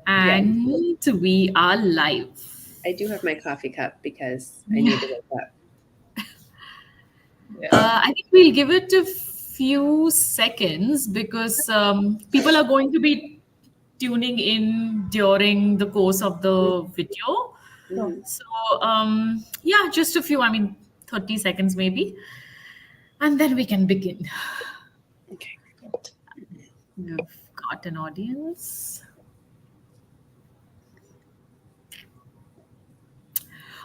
Yeah, And we are live. I do have my coffee cup because I need to wake up. Yeah. I think we'll give it a few seconds because people are going to be tuning in during the course of the video. Mm-hmm. So, yeah, just a few, 30 seconds maybe, and then we can begin. Okay. We've got an audience.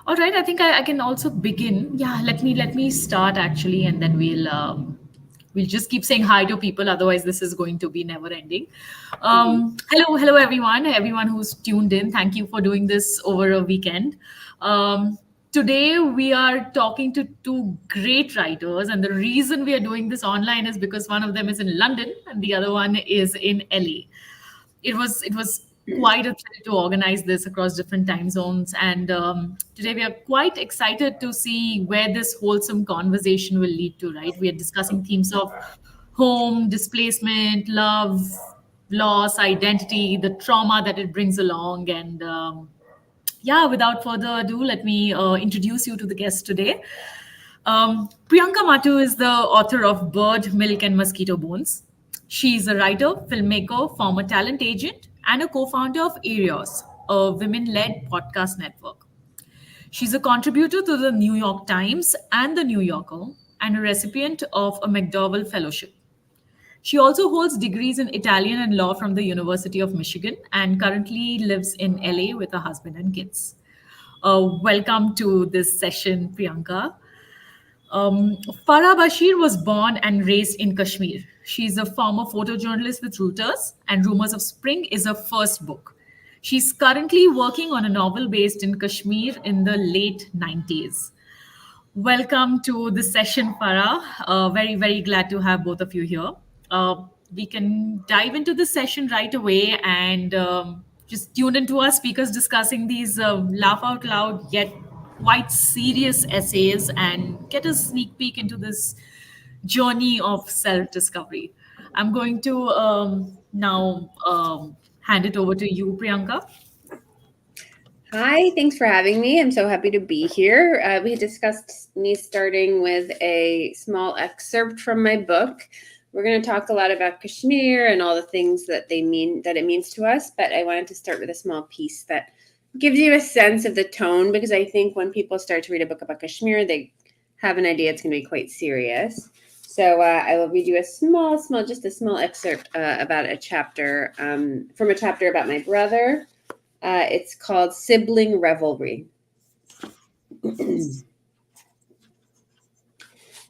All right, I think I can also begin. Yeah, let me start actually, and then we'll just keep saying hi to people. Otherwise, this is going to be never ending. Mm-hmm. Hello, everyone who's tuned in. Thank you for doing this over a weekend. Today we are talking to two great writers, and the reason we are doing this online is because one of them is in London and the other one is in LA. It was quite a thrill to organize this across different time zones, and today we are quite excited to see where this wholesome conversation will lead to. Right, we are discussing themes of home, displacement, love, loss, identity, the trauma that it brings along, and yeah, without further ado, let me introduce you to the guest today. Priyanka Mattoo is the author of Bird, Milk, and Mosquito Bones. She's a writer, filmmaker, former talent agent, and a co founder of Areas, a women led podcast network. She's a contributor to the New York Times and the New Yorker, and a recipient of a McDowell Fellowship. She also holds degrees in Italian and law from the University of Michigan and currently lives in LA with her husband and kids. Welcome to this session, Priyanka. Um, Farah Bashir was born and raised in Kashmir. She's a former photojournalist with Reuters, and Rumors of Spring is her first book. She's currently working on a novel based in Kashmir in the late 90s. Welcome to this session, Farah. Very glad to have both of you here. We can dive into the session right away and just tune into our speakers discussing these laugh out loud yet quite serious essays and get a sneak peek into this journey of self discovery. I'm going to now hand it over to you, Priyanka. Hi, thanks for having me. I'm so happy to be here. We had discussed me starting with a small excerpt from my book. We're going to talk a lot about Kashmir and all the things that it means to us, but I wanted to start with a small piece that gives you a sense of the tone, because I think when people start to read a book about Kashmir, they have an idea it's going to be quite serious. So I will read you a just a small excerpt about a chapter from a chapter about my brother. It's called Sibling Revelry.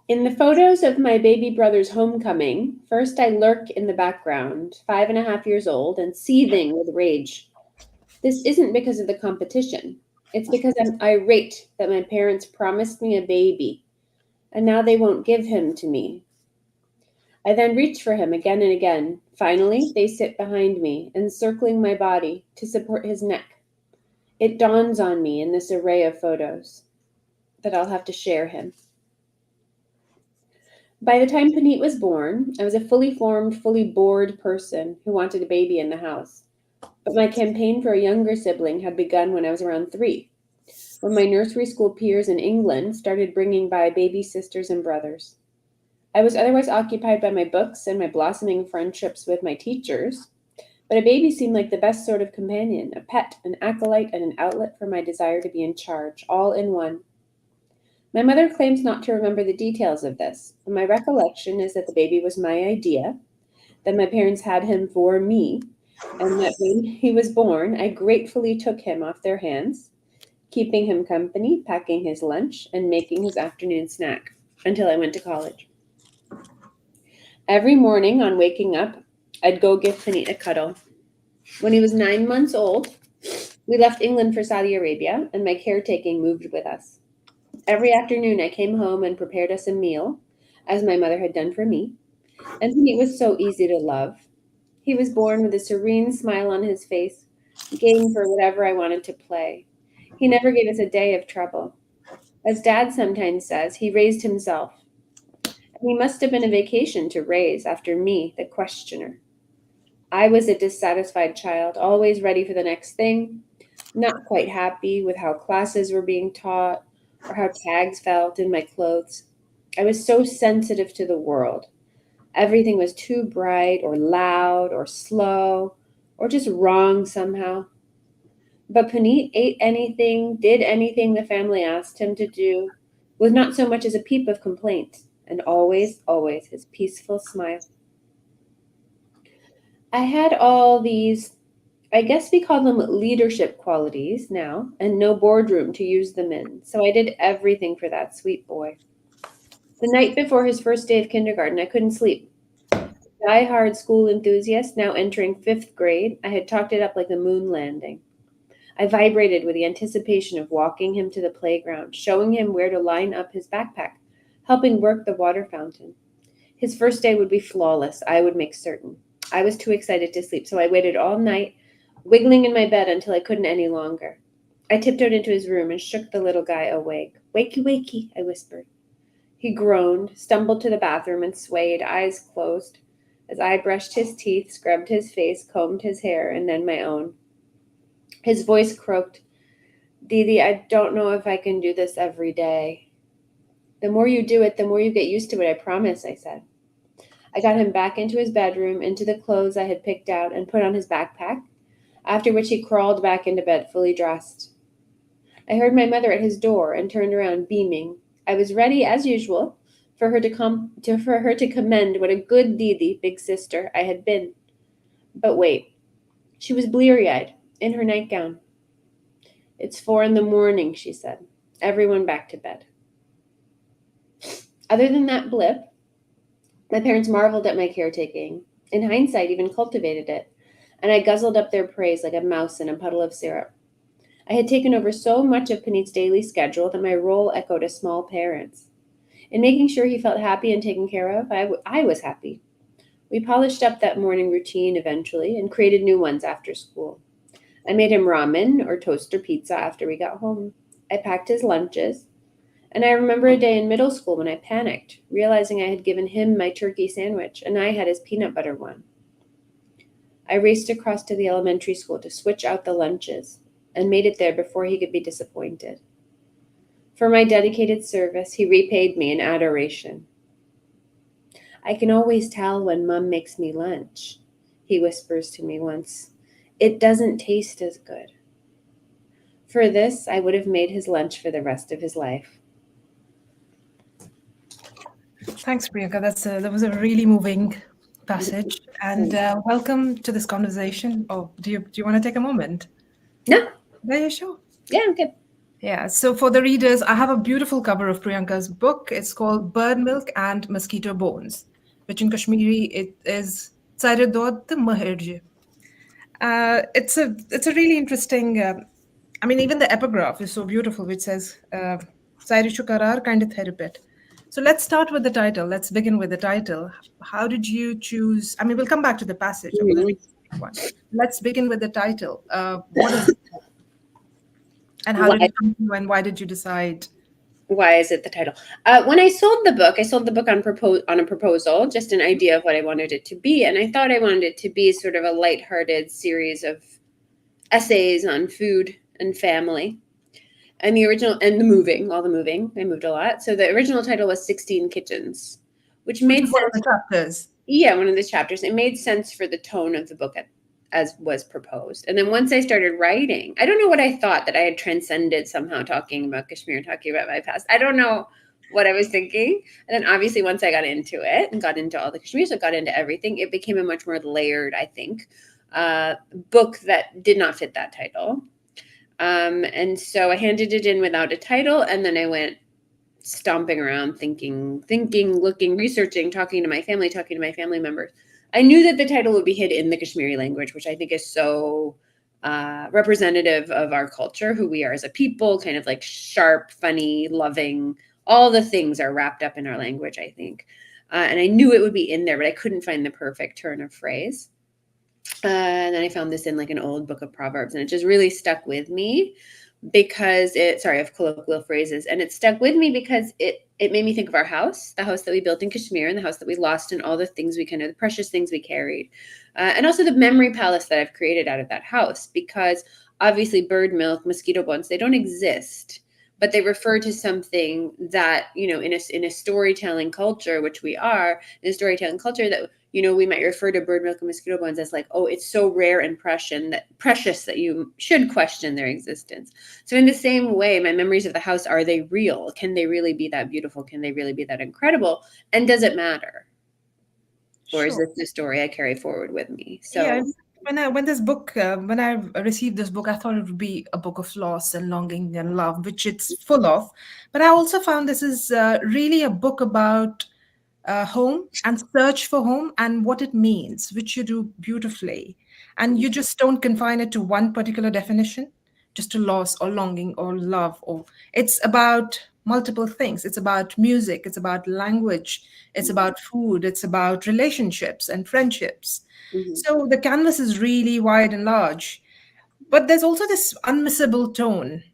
In the photos of my baby brother's homecoming, first I lurk in the background, 5.5 years old and seething with rage. This isn't because of the competition. It's because I'm irate that my parents promised me a baby, and now they won't give him to me. I then reach for him again and again. Finally, they sit behind me, encircling my body to support his neck. It dawns on me in this array of photos that I'll have to share him. By the time Paneet was born, I was a fully formed, fully bored person who wanted a baby in the house. But my campaign for a younger sibling had begun when I was around 3, when my nursery school peers in England started bringing by baby sisters and brothers. I was otherwise occupied by my books and my blossoming friendships with my teachers, but a baby seemed like the best sort of companion, a pet, an acolyte, and an outlet for my desire to be in charge, all in one. My mother claims not to remember the details of this, but my recollection is that the baby was my idea, that my parents had him for me, and that when he was born, I gratefully took him off their hands, keeping him company, packing his lunch, and making his afternoon snack until I went to college. Every morning on waking up, I'd go give Paneet a cuddle. When he was 9 months old, we left England for Saudi Arabia, and my caretaking moved with us. Every afternoon, I came home and prepared us a meal, as my mother had done for me, and Paneet was so easy to love. He was born with a serene smile on his face, game for whatever I wanted to play. He never gave us a day of trouble. As Dad sometimes says, he raised himself. And he must have been a vacation to raise after me, the questioner. I was a dissatisfied child, always ready for the next thing, not quite happy with how classes were being taught or how tags felt in my clothes. I was so sensitive to the world. Everything was too bright or loud or slow or just wrong somehow. But Puneet ate anything, did anything the family asked him to do, with not so much as a peep of complaint, and always, always his peaceful smile. I had all these, I guess we call them leadership qualities now, and no boardroom to use them in, so I did everything for that sweet boy. The night before his first day of kindergarten, I couldn't sleep. Die-hard school enthusiast, now entering fifth grade, I had talked it up like the moon landing. I vibrated with the anticipation of walking him to the playground, showing him where to line up his backpack, helping work the water fountain. His first day would be flawless, I would make certain. I was too excited to sleep, so I waited all night, wiggling in my bed until I couldn't any longer. I tiptoed into his room and shook the little guy awake. Wakey, wakey, I whispered. He groaned, stumbled to the bathroom, and swayed, eyes closed, as I brushed his teeth, scrubbed his face, combed his hair, and then my own. His voice croaked, Didi, I don't know if I can do this every day. The more you do it, the more you get used to it, I promise, I said. I got him back into his bedroom, into the clothes I had picked out, and put on his backpack, after which he crawled back into bed fully dressed. I heard my mother at his door and turned around, beaming. I was ready, as usual, for her to commend what a good Didi, big sister, I had been. But wait, she was bleary-eyed, in her nightgown. It's 4 a.m, she said. Everyone back to bed. Other than that blip, my parents marveled at my caretaking, in hindsight even cultivated it, and I guzzled up their praise like a mouse in a puddle of syrup. I had taken over so much of Puneet's daily schedule that my role echoed a small parent's. In making sure he felt happy and taken care of, I was happy. We polished up that morning routine eventually and created new ones after school. I made him ramen or toaster pizza after we got home. I packed his lunches. And I remember a day in middle school when I panicked, realizing I had given him my turkey sandwich and I had his peanut butter one. I raced across to the elementary school to switch out the lunches and made it there before he could be disappointed. For my dedicated service, he repaid me in adoration. I can always tell when Mum makes me lunch, he whispers to me once. It doesn't taste as good. For this, I would have made his lunch for the rest of his life. Thanks, Priyanka. That was a really moving passage. And welcome to this conversation. Oh, do you want to take a moment? No. Yeah, yeah, sure. Yeah, I'm good. Yeah, so for the readers, I have a beautiful cover of Priyanka's book. It's called Bird Milk and Mosquito Bones, which in Kashmiri it is Tsare Dod Maherje. It's a really interesting. I mean, even the epigraph is so beautiful, which says "Tsare Shukarar kind of therapet." So let's start with the title. Let's begin with the title. How did you choose? I mean, we'll come back to the passage. I will read one. Let's begin with the title. What is it? And how did it come to you, and why did you decide? Why is it the title? When I sold the book on a proposal, just an idea of what I wanted it to be. And I thought I wanted it to be sort of a lighthearted series of essays on food and family. And the original, and all the moving. I moved a lot. So the original title was 16 Kitchens, which made sense. One of the chapters. Yeah, one of the chapters. It made sense for the tone of the book as was proposed. And then once I started writing, I don't know what I thought, that I had transcended somehow talking about Kashmir, talking about my past. I don't know what I was thinking. And then obviously once I got into it and got into all the Kashmir, so got into everything, it became a much more layered, I think, book that did not fit that title. And so I handed it in without a title, and then I went stomping around thinking, looking, researching, talking to my family members. I knew that the title would be hid in the Kashmiri language, which I think is so representative of our culture, who we are as a people, kind of like sharp, funny, loving. All the things are wrapped up in our language, I think. And I knew it would be in there, but I couldn't find the perfect turn of phrase. And then I found this in like an old book of Proverbs, and it just really stuck with me. because sorry, of colloquial phrases, and it stuck with me because it made me think of our house, the house that we built in Kashmir, and the house that we lost, and all the things the precious things we carried, and also the memory palace that I've created out of that house. Because obviously, bird milk, mosquito bones, they don't exist, but they refer to something that, in a storytelling culture, which we are, in a storytelling culture, that we might refer to bird milk and mosquito bones as like, oh, it's so rare and precious that you should question their existence. So in the same way, my memories of the house, are they real? Can they really be that beautiful? Can they really be that incredible? And does it matter? Or is this the story I carry forward with me? So Yeah, when I received this book, I thought it would be a book of loss and longing and love, which it's full of. But I also found this is really a book about home and search for home and what it means, which you do beautifully. And you just don't confine it to one particular definition, just to loss or longing or love. Or it's about multiple things. It's about music. It's about language. It's about food. It's about relationships and friendships. mhm, So the canvas is really wide and large. But there's also this unmissable tone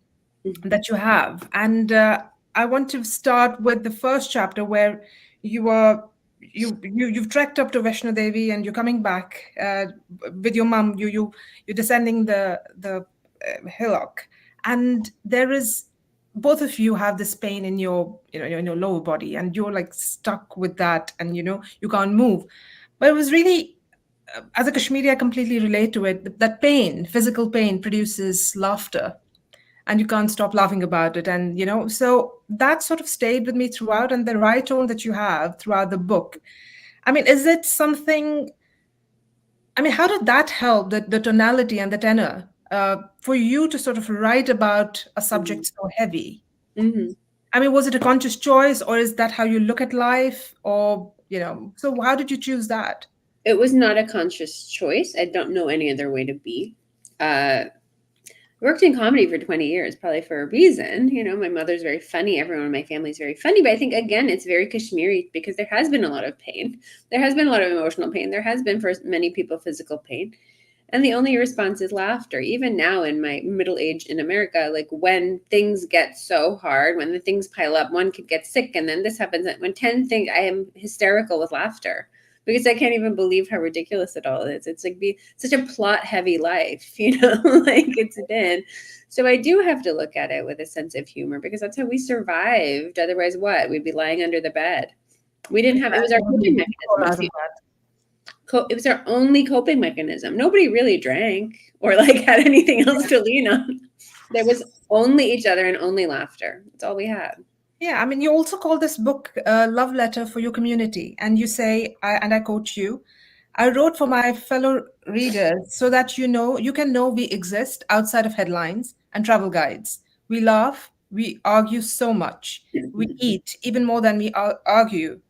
mhm, that you have. And I want to start with the first chapter where you are you've trekked up to Vaishno Devi and you're coming back with your mum. You're descending the hillock, and there is both of you have this pain in your in your lower body, and you're like stuck with that, and you can't move. But it was really as a Kashmiri, I completely relate to it. That pain, physical pain, produces laughter and you can't stop laughing about it. And so that sort of stayed with me throughout, and the right tone that you have throughout the book, I mean, is it something, I mean, how did that help, the tonality and the tenor, for you to sort of write about a mhm, subject so heavy? mhm. I mean, was it a conscious choice, or is that how you look at life? Or so how did you choose that? It was not a conscious choice. I don't know any other way to be. Uh, Worked in comedy for 20 years, probably for a reason. My mother's very funny. Everyone in my family is very funny. But I think, again, it's very Kashmiri because there has been a lot of pain. There has been a lot of emotional pain. There has been, for many people, physical pain. And the only response is laughter. Even now in my middle age in America, like when things get so hard, when the things pile up, one could get sick and then this happens. When 10 things, I am hysterical with laughter because I can't even believe how ridiculous it all is. It's like such a plot heavy life, like it's been. So I do have to look at it with a sense of humor because that's how we survived. Otherwise, what? We'd be lying under the bed. We didn't have, it was our coping mechanism. It was our only coping mechanism. Nobody really drank or like had anything else to lean on. There was only each other and only laughter. That's all we had. Yeah, I mean, you also call this book a love letter for your community. And you say, and I quote you, I wrote for my fellow readers so that you can know we exist outside of headlines and travel guides. We laugh, we argue so much. We eat even more than we argue.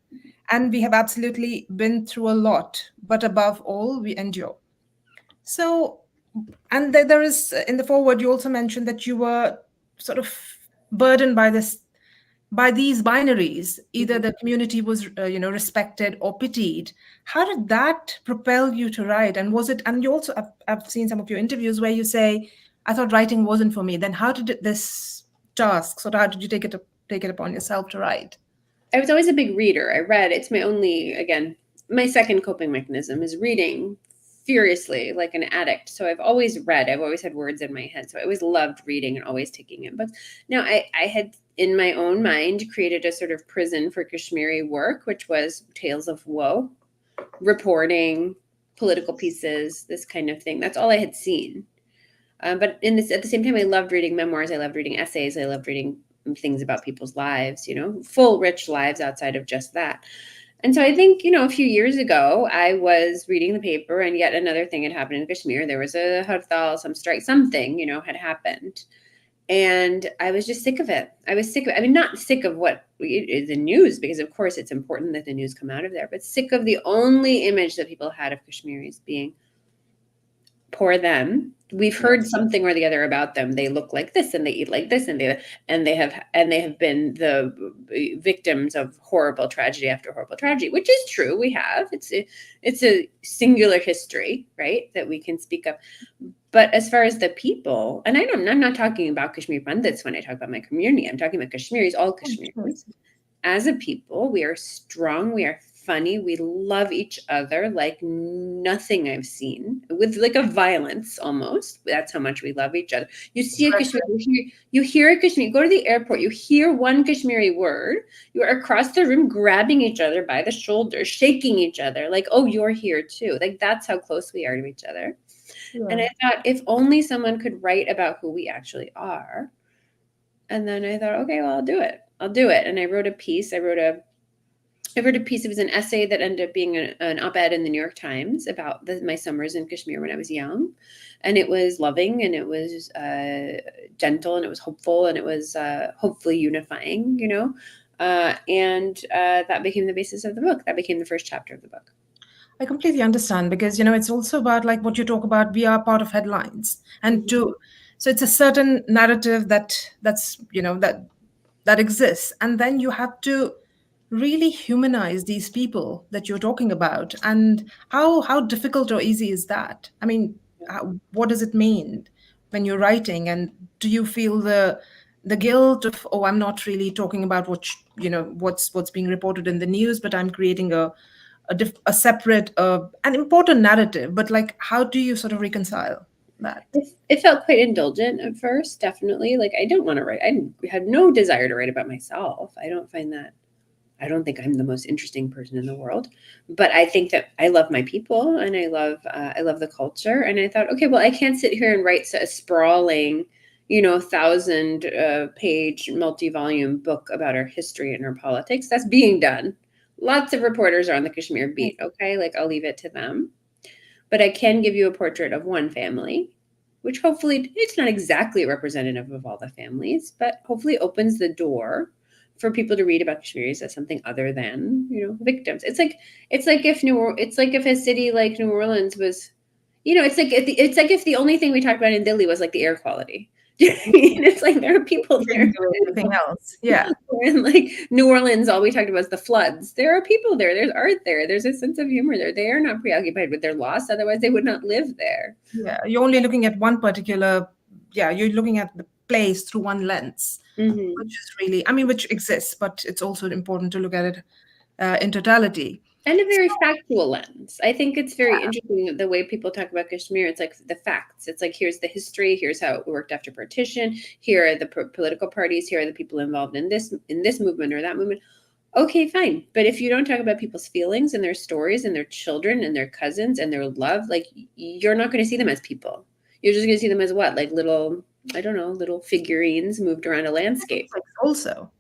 And we have absolutely been through a lot, but above all, we endure. So, and there is in the foreword, you also mentioned that you were sort of burdened by these binaries. Either Mhm. the community was respected or pitied. How did that propel you to write? And was it, and you also, I've seen some of your interviews where you say, I thought writing wasn't for me. Then how did this task, so how did you take it upon yourself to write? I was always a big reader. I read. It's my only, again, my second coping mechanism is reading furiously like an addict. So I've always read. I've always had words in my head. So I always loved reading and always taking in books. Now I had in my own mind created a sort of prison for Kashmiri work, which was tales of woe, reporting, political pieces, this kind of thing. That's all I had seen. But at the same time, I loved reading memoirs. I loved reading essays. I loved reading things about people's lives, full, rich lives outside of just that. And so I think, a few years ago, I was reading the paper and yet another thing had happened in Kashmir. There was a hartal, some strike, something, had happened. And I was just sick of it. I was sick of it. I mean, not sick of what is the news, because of course it's important that the news come out of there, but sick of the only image that people had of Kashmiris being poor them. We've heard something or the other about them. They look like this and they eat like this and they have been the victims of horrible tragedy after horrible tragedy, which is true. We have. It's a singular history, right, that we can speak of. But as far as the people, and I'm not talking about Kashmir Pandits when I talk about my community. I'm talking about Kashmiris, all Kashmiris. As a people, we are strong, we are funny, we love each other like nothing I've seen, with like a violence almost. That's how much we love each other. You see a Kashmiri, you hear a Kashmiri, you go to the airport, you hear one Kashmiri word, you are across the room grabbing each other by the shoulder, shaking each other, like, oh, you're here too. Like, that's how close we are to each other. Yeah. And I thought, if only someone could write about who we actually are. And then I thought, okay, well, I'll do it. And I wrote a piece. I wrote a piece. It was an essay that ended up being an op-ed in the New York Times about my summers in Kashmir when I was young. And it was loving, and it was gentle, and it was hopeful, and it was hopefully unifying, you know. And that became the basis of the book. That became the first chapter of the book. I completely understand, because, you know, it's also about, like what you talk about, we are part of headlines. And so it's a certain narrative that's, you know, that exists. And then you have to really humanize these people that you're talking about. And how difficult or easy is that? I mean, what does it mean when you're writing? And do you feel the guilt of, oh, I'm not really talking about what's being reported in the news, but I'm creating a separate, an important narrative? But like, how do you sort of reconcile that? It felt quite indulgent at first, definitely. Like, I didn't want to write. I had no desire to write about myself. I don't think I'm the most interesting person in the world, but I think that I love my people, and I love the culture. And I thought, okay, well, I can't sit here and write a sprawling, 1,000-page multi-volume book about our history and our politics. That's being done. Lots of reporters are on the Kashmir beat. Okay, like, I'll leave it to them. But I can give you a portrait of one family, which hopefully, it's not exactly representative of all the families, but hopefully opens the door for people to read about Kashmiris as something other than, victims. It's like if a city like New Orleans was, it's like if the only thing we talked about in Delhi was like the air quality. It's like there are people there. Everything else, yeah. And like New Orleans, all we talked about is the floods. There are people there. There's art there. There's a sense of humor there. They are not preoccupied with their loss. Otherwise, they would not live there. Yeah, you're only looking at one particular. Yeah, you're looking at the place through one lens, which is really, which exists, but it's also important to look at it in totality. And a very factual lens. I think it's very interesting the way people talk about Kashmir. It's like the facts. It's like, here's the history. Here's how it worked after partition. Here are the political parties. Here are the people involved in this movement or that movement. Okay, fine. But if you don't talk about people's feelings and their stories and their children and their cousins and their love, like, you're not going to see them as people. You're just going to see them as what? Like little, I don't know, little figurines moved around a landscape. Also.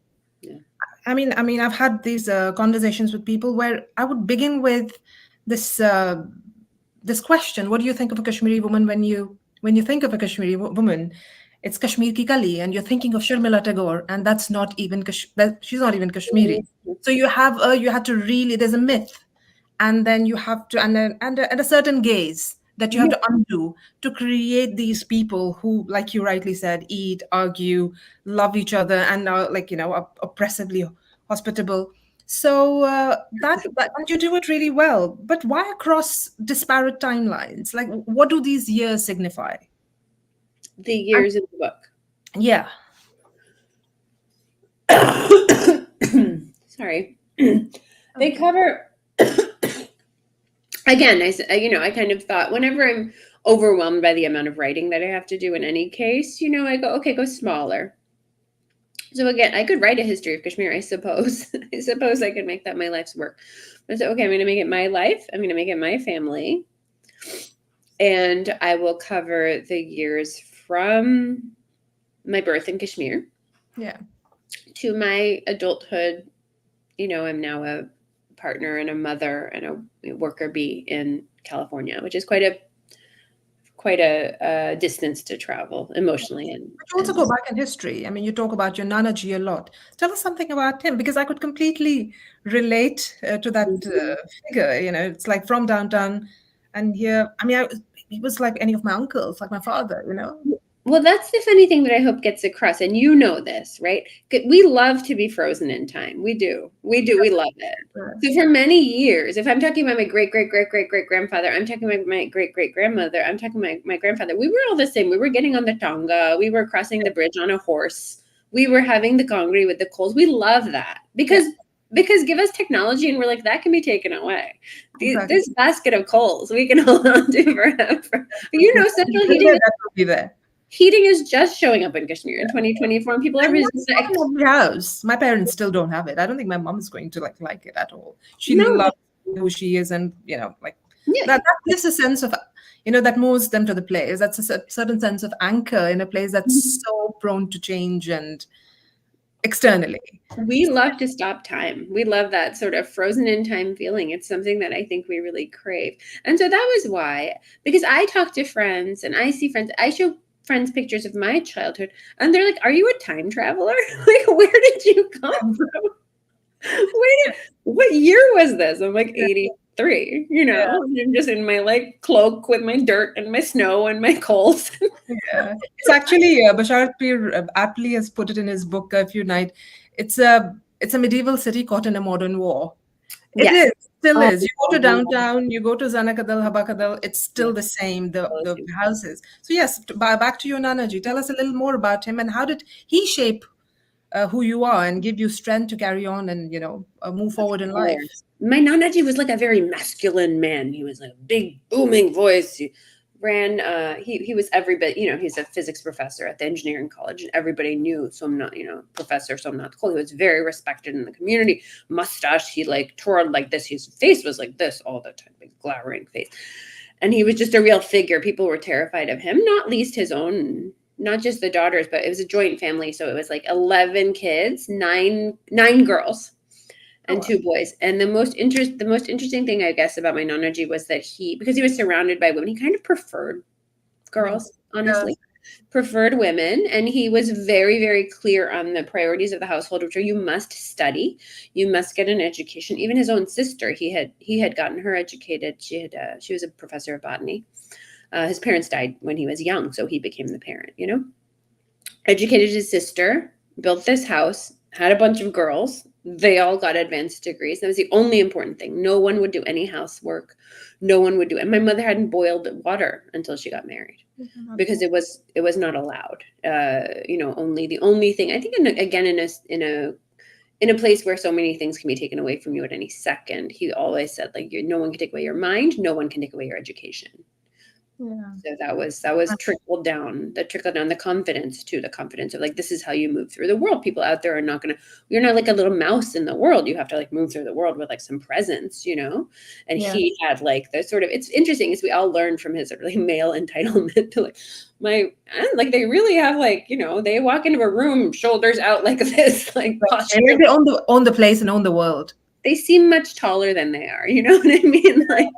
Yeah. I mean, I've had these conversations with people where I would begin with this question: what do you think of a Kashmiri woman when you think of a Kashmiri woman? It's Kashmir ki Kali, and you're thinking of Sharmila Tagore, and that's not even she's not even Kashmiri. So you had to really, there's a myth, and then you have to and a certain gaze that you have to undo to create these people who, like you rightly said, eat, argue, love each other, and are oppressively hospitable. So that and you do it really well. But why across disparate timelines? Like, what do these years signify? The years in the book. Yeah. Sorry. They cover. Again, I kind of thought, whenever I'm overwhelmed by the amount of writing that I have to do in any case, I go, okay, go smaller. So again, I could write a history of Kashmir, I suppose. I suppose I could make that my life's work. But so, okay, I'm going to make it my life. I'm going to make it my family. And I will cover the years from my birth in Kashmir. Yeah. To my adulthood. I'm now a partner and a mother and a worker bee in California, which is quite a distance to travel emotionally. And you also go back in history. You talk about your Nanaji a lot. Tell us something about him, because I could completely relate to that figure. It's like from downtown, and here, he was like any of my uncles, like my father, you know. Well, that's the funny thing that I hope gets across, and you know this, right? We love to be frozen in time. We do. We love it. So for many years, if I'm talking about my great-great-great-great-great-grandfather, I'm talking about my great-great-grandmother, I'm talking about my grandfather, we were all the same. We were getting on the Tonga. We were crossing the bridge on a horse. We were having the congri with the coals. We love that because give us technology and we're like, that can be taken away. Exactly. This basket of coals we can hold on to forever. You know, central heating. That will be there. Heating is just showing up in Kashmir in 2024, and people are resistant. Every house. My parents still don't have it. I don't think my mom is going to like it at all. She loves who she is, and that gives a sense of that moves them to the place. That's a certain sense of anchor in a place that's so prone to change and externally. We love to stop time. We love that sort of frozen in time feeling. It's something that I think we really crave. And so that was why, because I talk to friends and I see friends, I show friends pictures of my childhood and they're like, are you a time traveler? Like, where did you come from? What year was this? I'm like 83, I'm just in my like cloak with my dirt and my snow and my coals. It's actually Bashar Pir aptly has put it in his book A Few Nights. It's a medieval city caught in a modern war. It still is. You go to downtown, you go to Zanakadal, Habakadal, it's still the same, the houses. So yes, back to your Nanaji. Tell us a little more about him and how did he shape who you are and give you strength to carry on and, move forward in life. My Nanaji was like a very masculine man. He was like a big booming voice. He ran, he was every bit, he's a physics professor at the engineering college and everybody knew Somnath, Professor Somnath Kohli. He was very respected in the community. Mustache, he like twirled like this. His face was like this all the time, big glowering face. And he was just a real figure. People were terrified of him, not least his own, not just the daughters, but it was a joint family. So it was like 11 kids, nine girls and 2 boys. And the most interesting thing, I guess, about my Nanaji was that because he was surrounded by women, he kind of preferred girls, honestly, preferred women. And he was very, very clear on the priorities of the household, which are you must study, you must get an education. Even his own sister, he had gotten her educated. She was a professor of botany. His parents died when he was young, so he became the parent, Educated his sister, built this house, had a bunch of girls. They all got advanced degrees. That was the only important thing. No one would do any housework. No one would do it. And my mother hadn't boiled water until she got married because it was not allowed. Only the only thing, I think, in a place where so many things can be taken away from you at any second, he always said, like, no one can take away your mind. No one can take away your education. So that was trickled down the confidence of like, this is how you move through the world. People out there are you're not like a little mouse in the world. You have to like move through the world with like some presence, and he had like the sort of, it's interesting is we all learned from his sort of like male entitlement to like, they really have like, they walk into a room, shoulders out like this, like posture. And they own the place and own the world. They seem much taller than they are, you know what I mean? Like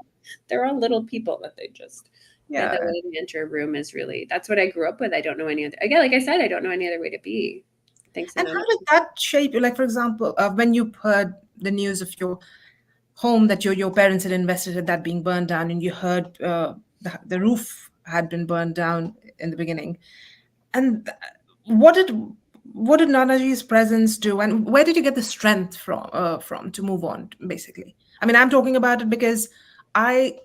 they're all little people that they just, the way they enter a room is really, that's what I grew up with. I don't know any other, again, like I said, I don't know any other way to be. Thanks. And how did that shape you? Like, for example, when you heard the news of your home that your parents had invested in that being burned down, and you heard the roof had been burned down in the beginning, and what did Nanaji's presence do, and where did you get the strength from to move on, basically? I mean, I'm talking about it because I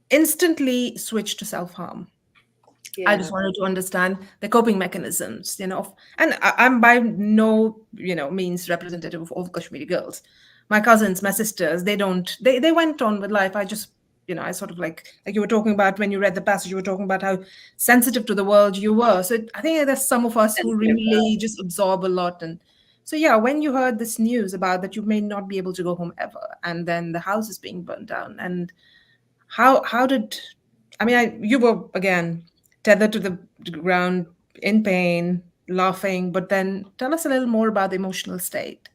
instantly switched to self-harm. I just wanted to understand the coping mechanisms, and I'm by no, means representative of all Kashmiri girls. My cousins, my sisters, they went on with life. I just, I sort of like you were talking about when you read the passage, you were talking about how sensitive to the world you were. So I think there's some of us who really just absorb a lot. And so, when you heard this news about that you may not be able to go home ever, and then the house is being burned down, and how did, you were, again, tethered to the ground in pain, laughing, but then tell us a little more about the emotional state.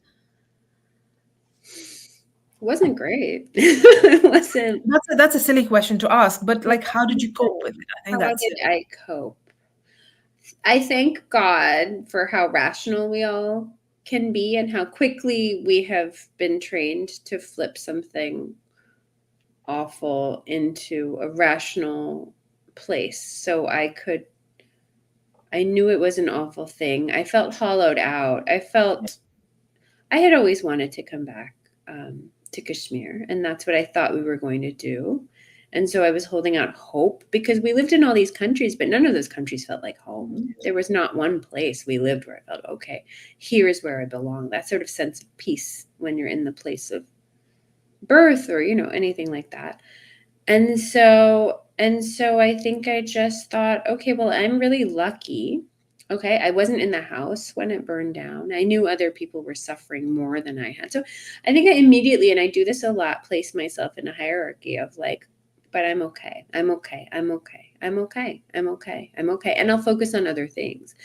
It wasn't great. It wasn't. That's a silly question to ask, but like, how did you cope with it? I think how did I cope? I thank God for how rational we all can be and how quickly we have been trained to flip something awful into a rational place. So I knew it was an awful thing. I felt hollowed out. I had always wanted to come back to Kashmir, and that's what I thought we were going to do. And so I was holding out hope because we lived in all these countries, but none of those countries felt like home. There was not one place we lived where I felt, okay, here is where I belong. That sort of sense of peace when you're in the place of birth or, anything like that. And so I think I just thought, okay, well, I'm really lucky. Okay, I wasn't in the house when it burned down. I knew other people were suffering more than I had. So I think I immediately, and I do this a lot, place myself in a hierarchy of like, but I'm okay. I'm okay. I'm okay. I'm okay. I'm okay. I'm okay. And I'll focus on other things.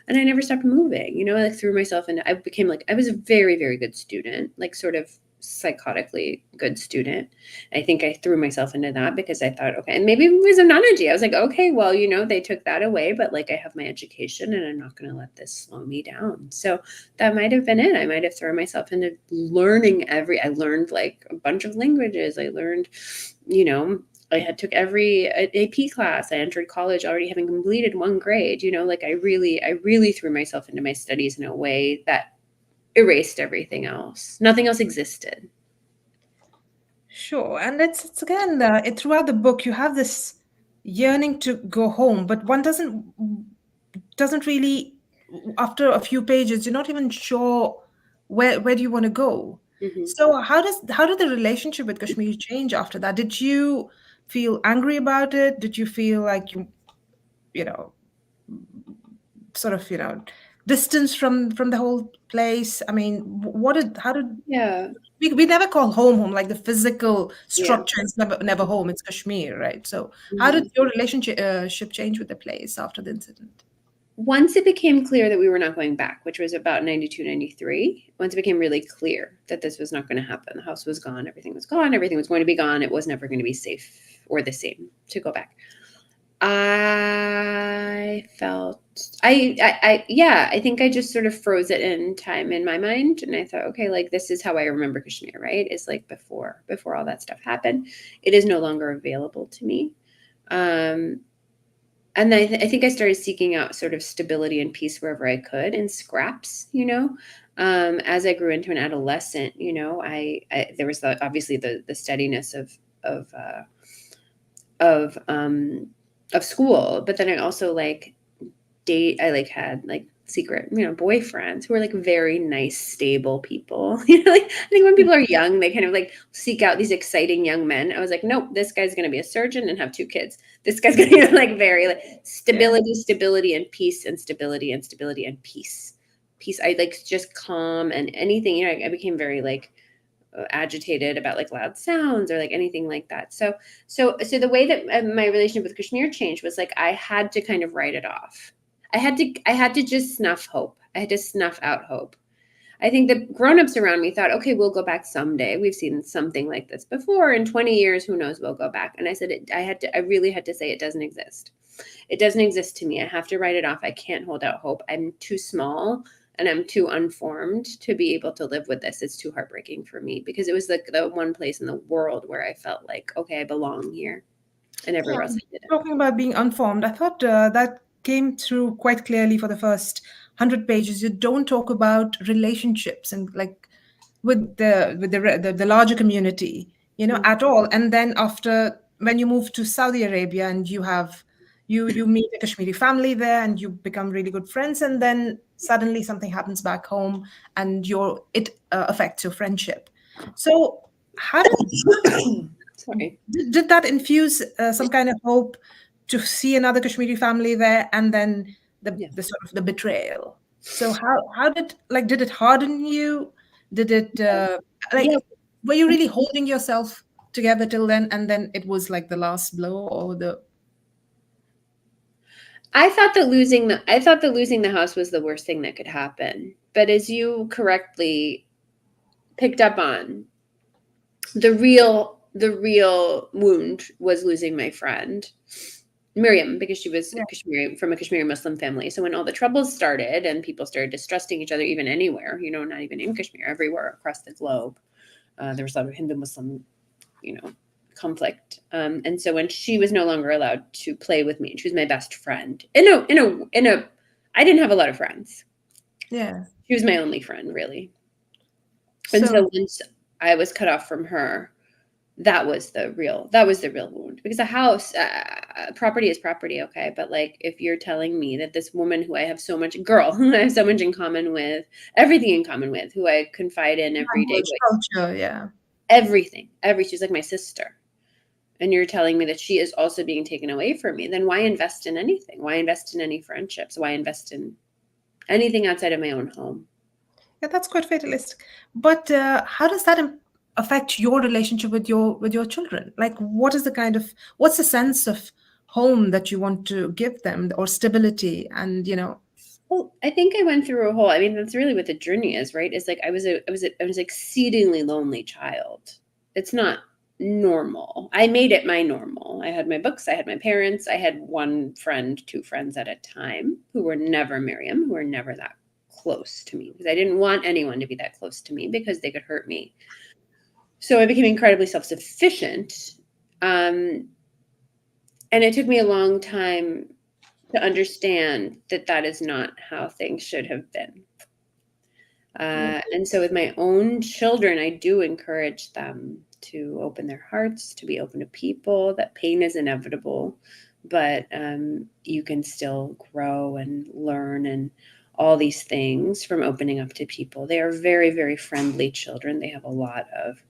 And I never stopped moving. I threw myself into, I became like, I was a very, very good student, like sort of psychotically good student. I think I threw myself into that because I thought, okay, and maybe it was analogy. I was like, okay, well, they took that away, but like I have my education and I'm not going to let this slow me down. So that might have been it. I might have thrown myself into learning I learned like a bunch of languages. I learned, I took every AP class. I entered college already having completed one grade, like I really threw myself into my studies in a way that erased everything else. Nothing else existed. Sure, and it's again throughout the book you have this yearning to go home, but one doesn't really. After a few pages, you're not even sure where do you want to go. Mm-hmm. So how did the relationship with Kashmir change after that? Did you feel angry about it? Did you feel like you know sort of distance from the whole place? I mean, how did Yeah. we never call home like the physical Yeah. structure is never home, it's Kashmir, right? So how Mm-hmm. did your relationship ship change with the place after the incident? Once it became clear that we were not going back, which was about 92, 93, once it became really clear that this was not going to happen, the house was gone, everything was gone, everything was going to be gone, it was never going to be safe or the same to go back. I felt I think I just sort of froze it in time in my mind, and I thought, okay, like this is how I remember Kashmir, right? It's like before all that stuff happened. It is no longer available to me. And I think I started seeking out sort of stability and peace wherever I could in scraps, as I grew into an adolescent, I there was obviously the steadiness of uh, of um of school, but then I also I had secret boyfriends who were like very nice, stable people. I think when people are young they kind of like seek out these exciting young men. I was like, nope, this guy's going to be a surgeon and have 2 kids. This guy's going to be like very stability and peace, and stability and peace. I like just calm, and anything, I became very agitated about like loud sounds or like anything like that. So the way that my relationship with Kashmir changed was like I had to kind of write it off. I had to just snuff hope. I had to snuff out hope. I think the grown-ups around me thought, okay, we'll go back someday. We've seen something like this before. In 20 years, who knows, we'll go back. And I said, I really had to say it doesn't exist. It doesn't exist to me. I have to write it off. I can't hold out hope. I'm too small and I'm too unformed to be able to live with this. It's too heartbreaking for me because it was like the one place in the world where I felt like, okay, I belong here, and everywhere else I didn't. Talking about being unformed, I thought that came through quite clearly for the first 100 pages. You don't talk about relationships and like with the larger community, at all. And then after, when you move to Saudi Arabia and you meet a Kashmiri family there and you become really good friends, and then suddenly something happens back home and it affects your friendship. So how did Sorry. did that infuse some kind of hope to see another Kashmiri family there, and then Yeah. the sort of the betrayal? So how did it harden you? Did it Yeah. were you really holding yourself together till then, and then it was like the last blow, or the I thought that losing the house was the worst thing that could happen. But as you correctly picked up on, the real wound was losing my friend Miriam, because she was Kashmiri, from a Kashmiri Muslim family. So when all the troubles started and people started distrusting each other, even anywhere, not even in Kashmir, everywhere across the globe, there was a lot of Hindu Muslim, conflict. And so when she was no longer allowed to play with me, she was my best friend. I didn't have a lot of friends. Yeah. She was my only friend, really. And so once I was cut off from her, that was the real wound, because a house, property is property. Okay. But like, if you're telling me that this woman who I have so much in common with, everything in common with, who I confide in every day, culture, yeah, everything, she's like my sister. And you're telling me that she is also being taken away from me, then why invest in anything? Why invest in any friendships? Why invest in anything outside of my own home? Yeah, that's quite fatalistic. But how does that affect your relationship with your children? Like, what's the sense of home that you want to give them, or stability, and Well, I think I went through that's really what the journey is, right? It's like I was exceedingly lonely child. It's not normal. I made it my normal. I had my books, I had my parents, I had one friend, two friends at a time, who were never Miriam, who were never that close to me, because I didn't want anyone to be that close to me because they could hurt me. So I became incredibly self-sufficient. And it took me a long time to understand that that is not how things should have been. And so with my own children, I do encourage them to open their hearts, to be open to people, that pain is inevitable, but you can still grow and learn and all these things from opening up to people. They are very, very friendly children. They have a lot of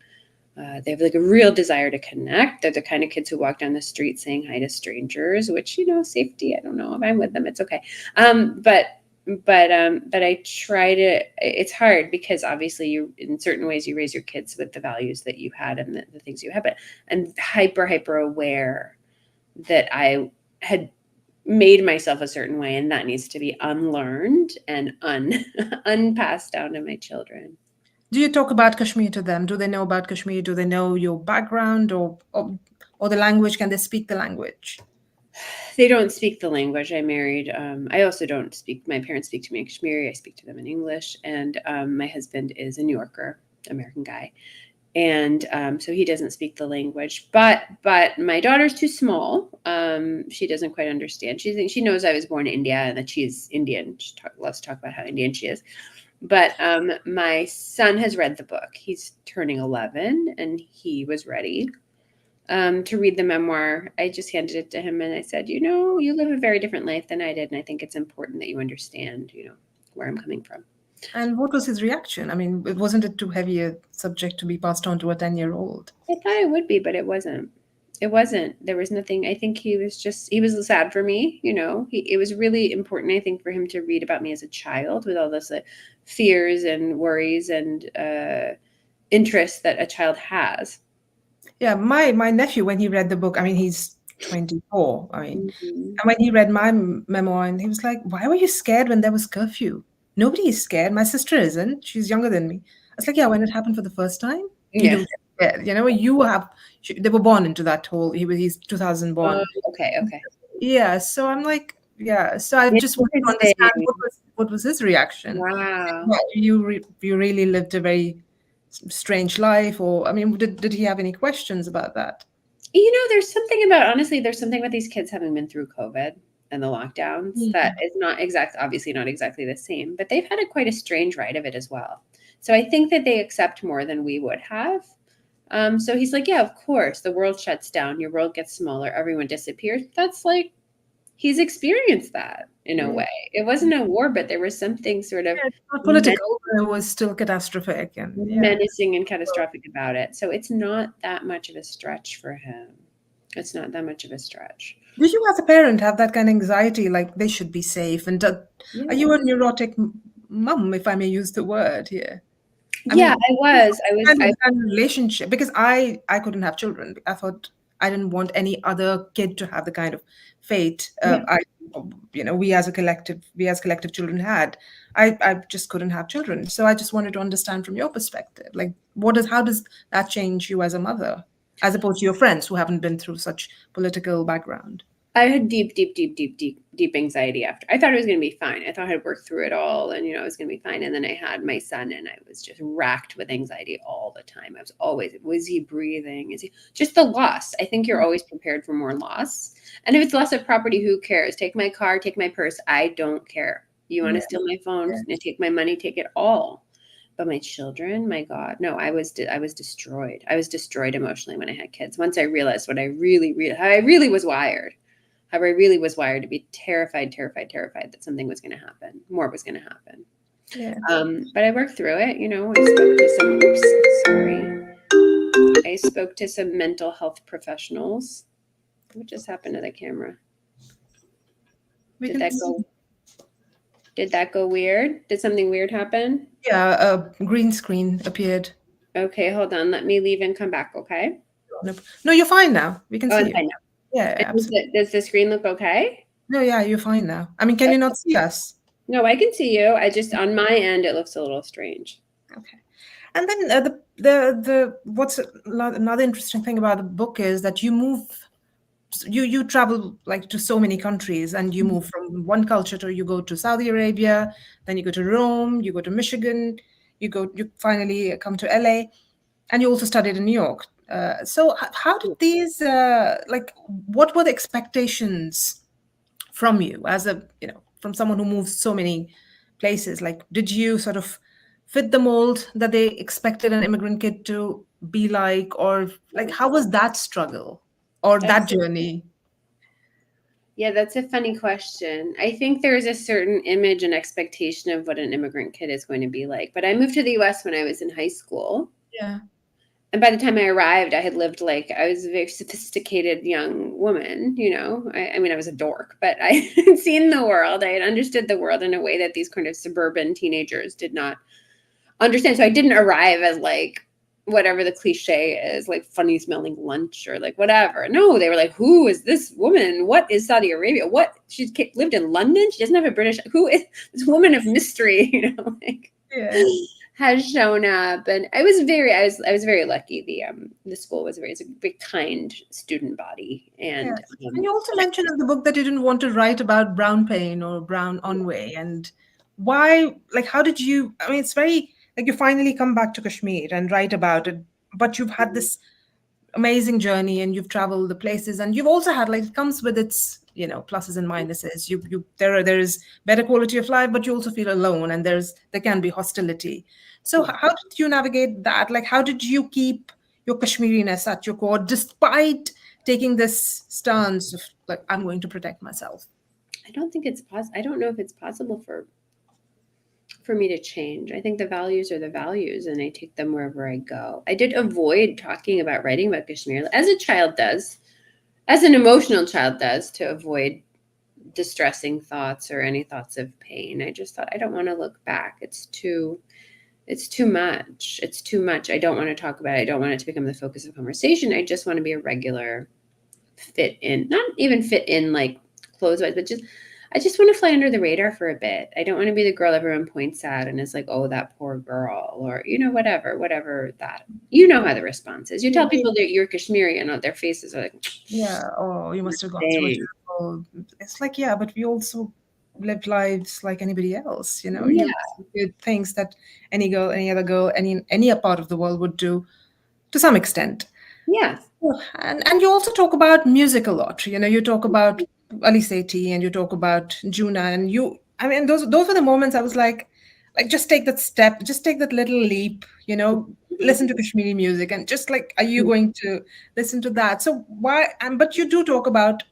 they have like a real desire to connect. They're the kind of kids who walk down the street saying hi to strangers, which, safety, I don't know if I'm with them, it's okay. But I try to, it's hard because obviously you, in certain ways, you raise your kids with the values that you had and the things you have, but I'm hyper aware that I had made myself a certain way, and that needs to be unlearned and unpassed down to my children. Do you talk about Kashmir to them? Do they know about Kashmir? Do they know your background or the language? Can they speak the language? They don't speak the language. I married. I also don't speak. My parents speak to me in Kashmiri. I speak to them in English. And my husband is a New Yorker, American guy, and so he doesn't speak the language. But my daughter's too small. She doesn't quite understand. She knows I was born in India and that she's Indian. She loves to talk about how Indian she is. But my son has read the book. He's turning 11, and he was ready to read the memoir. I just handed it to him and I said, you live a very different life than I did. And I think it's important that you understand, where I'm coming from. And what was his reaction? I mean, wasn't it too heavy a subject to be passed on to a 10-year-old? I thought it would be, but it wasn't. It wasn't. There was nothing. I think he was sad for me. It was really important, I think, for him to read about me as a child with all those fears and worries and interests that a child has. Yeah, my nephew, when he read the book, I mean, he's 24. I mean, and when he read my memoir, and he was like, "Why were you scared when there was curfew? Nobody is scared. My sister isn't. She's younger than me." I was like, "Yeah, when it happened for the first time, you do get scared. They were born into that whole. He's 2000 born. Okay. Yeah, so I'm like, yeah. So I just wanted to understand what was his reaction. Wow. You really lived a very strange life, or I mean, did he have any questions about that? There's something about these kids having been through COVID and the lockdowns that is obviously not exactly the same, but they've had quite a strange ride of it as well. So I think that they accept more than we would have. So he's like, yeah, of course, the world shuts down, your world gets smaller, everyone disappears. That's like, he's experienced that in a way. It wasn't a war, but there was something sort of political. It was still catastrophic and menacing and catastrophic about it. So it's not that much of a stretch for him. It's not that much of a stretch. Did you, as a parent, have that kind of anxiety, like they should be safe? And are you a neurotic mum, if I may use the word here? I was relationship, because I couldn't have children. I thought I didn't want any other kid to have the kind of fate we as collective children had. I just couldn't have children. So I just wanted to understand from your perspective, like how does that change you as a mother, as opposed to your friends who haven't been through such political background? I had deep anxiety after. I thought it was going to be fine. I thought I'd worked through it all and, I was going to be fine. And then I had my son and I was just racked with anxiety all the time. I was always, was he breathing? Is he just the loss? I think you're always prepared for more loss. And if it's loss of property, who cares? Take my car, take my purse. I don't care. You want to steal my phone, take my money, take it all. But my children, my God, no, I was destroyed. I was destroyed emotionally when I had kids. Once I realized what how I really was wired. How I really was wired to be terrified that something was going to happen. More was going to happen. Yeah. But I worked through it. I spoke to some mental health professionals. What just happened to the camera? Did that go weird? Did something weird happen? Yeah, a green screen appeared. Okay, hold on. Let me leave and come back, okay? No, you're fine now. We can see I'm you. fine now. Yeah, absolutely. Does the screen look okay? No, yeah, you're fine now. I mean, can you not see us? No, I can see you. I just, on my end, it looks a little strange. Okay. And then the what's another interesting thing about the book is that you travel like to so many countries and you move from one culture to you go to Saudi Arabia, then you go to Rome, you go to Michigan, you finally come to LA, and you also studied in New York. So how did these what were the expectations from you as from someone who moves so many places? Like, did you sort of fit the mold that they expected an immigrant kid to be like, or like how was that struggle or that journey? Yeah, that's a funny question. I think there's a certain image and expectation of what an immigrant kid is going to be like. But I moved to the US when I was in high school. Yeah. And by the time I arrived, I had lived I was a very sophisticated young woman, I mean, I was a dork, but I had seen the world. I had understood the world in a way that these kind of suburban teenagers did not understand. So I didn't arrive as whatever the cliche is, funny smelling lunch or whatever. No, they were like, who is this woman? What is Saudi Arabia? What? She's lived in London? She doesn't have a British, who is this woman of mystery? Yeah. Has shown up, and I was very lucky. The school was it's a very kind student body, and and you also mentioned in the book that you didn't want to write about brown pain or brown ennui, and why? Like, how did you? I mean, it's very like you finally come back to Kashmir and write about it, but you've had this amazing journey and you've traveled the places, and you've also had it comes with its pluses and minuses. There is better quality of life, but you also feel alone, and there can be hostility. So how did you navigate that? Like, how did you keep your Kashmiriness at your core despite taking this stance of I'm going to protect myself? I don't think it's possible. I don't know if it's possible for me to change. I think the values are the values, and I take them wherever I go. I did avoid writing about Kashmir, as a child does, as an emotional child does, to avoid distressing thoughts or any thoughts of pain. I just thought, I don't want to look back. It's too much. It's too much. I don't want to talk about it. I don't want it to become the focus of conversation. I just want to be a regular fit in, not even fit in clothes-wise, but I just want to fly under the radar for a bit. I don't want to be the girl everyone points at and is like, oh, that poor girl, or, whatever that, how the response is. You tell people that you're Kashmiri and their faces are like, yeah, oh, you must have gone through it. It's yeah, but we also lived lives like anybody else, Yeah. You did things that any girl, any other girl, any part of the world would do to some extent. Yeah. And you also talk about music a lot. You talk about licate and you talk about Juna, and those were the moments I was like just take that step, just take that little leap, listen to Kashmiri music, and just are you going to listen to that? So why? But you do talk about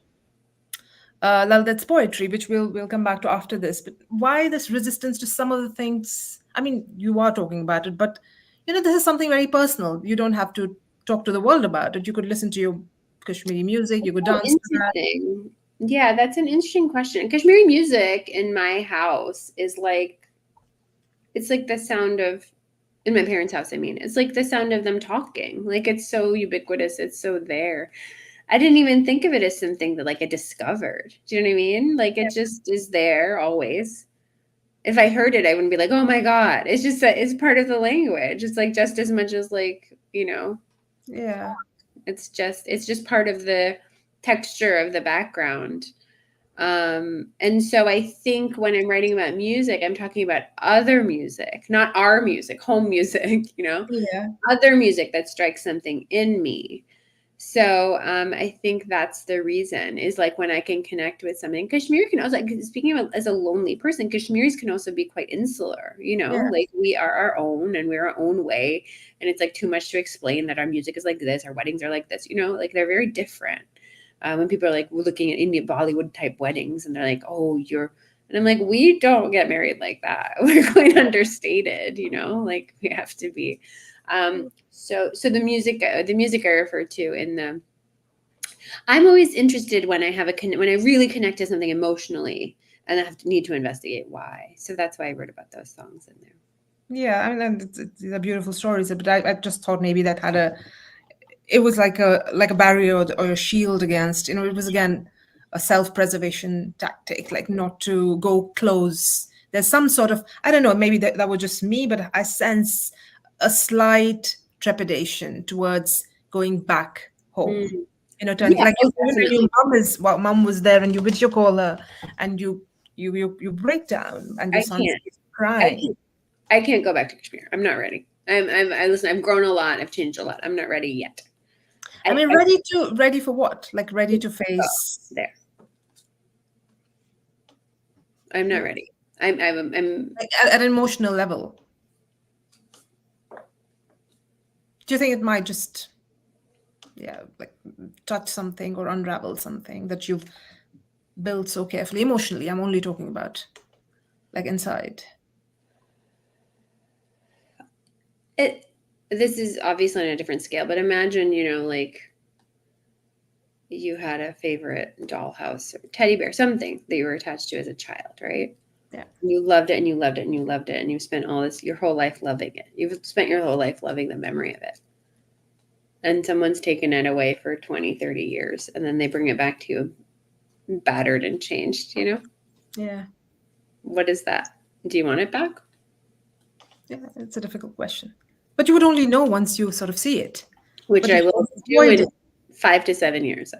Laldat's poetry, which we'll come back to after this. But why this resistance to some of the things? I mean, you are talking about it, but this is something very personal. You don't have to talk to the world about it. You could listen to your Kashmiri music. You could dance to that. Yeah, that's an interesting question. Kashmiri music in my house is it's like the sound of, in my parents' house, I mean, it's like the sound of them talking. It's so ubiquitous. It's so there. I didn't even think of it as something that I discovered. Do you know what I mean? It just is there always. If I heard it, I wouldn't be like, oh my God. It's just that it's part of the language. It's just as much as Yeah. It's just part of the texture of the background. And so I think when I'm writing about music, I'm talking about other music, not our music, home music, Yeah. other music that strikes something in me. So I think that's the reason, is like when I can connect with something. Kashmir can also, like, speaking of as a lonely person, Kashmiris can also be quite insular, Yeah. like we are our own and we're our own way. And it's like too much to explain that our music is like this, our weddings are like this, like they're very different. When people are like looking at Indian Bollywood type weddings and they're like, oh, and I'm like, we don't get married like that. We're quite understated, like we have to be. So the music I refer to I'm always interested when I when I really connect to something emotionally, and I need to investigate why. So that's why I wrote about those songs in there. Yeah, I mean, and these are beautiful stories, but I just thought maybe that it was like a barrier or a shield against, it was again a self-preservation tactic, like not to go close. There's some sort of, I don't know, maybe that was just me, but I sense a slight trepidation towards going back home. Turning Yeah, like definitely. mom was there and you video call her and you break down and your I son's can't. crying. I can't go back to Kashmir. I'm not ready. Listen. I've grown a lot. I've changed a lot. I'm not ready yet. I mean, ready for what? Like ready to face there. I'm not ready. I'm like at an emotional level. Do you think it might just, like touch something or unravel something that you've built so carefully emotionally? I'm only talking about like inside. This is obviously on a different scale, but imagine, like you had a favorite dollhouse or teddy bear, something that you were attached to as a child, right? Yeah. You loved it and you loved it and you loved it and you spent your whole life loving it. You've spent your whole life loving the memory of it. And someone's taken it away for 20, 30 years and then they bring it back to you battered and changed, Yeah. What is that? Do you want it back? Yeah, it's a difficult question. But you would only know once you sort of see it. Which I will do in 5 to 7 years.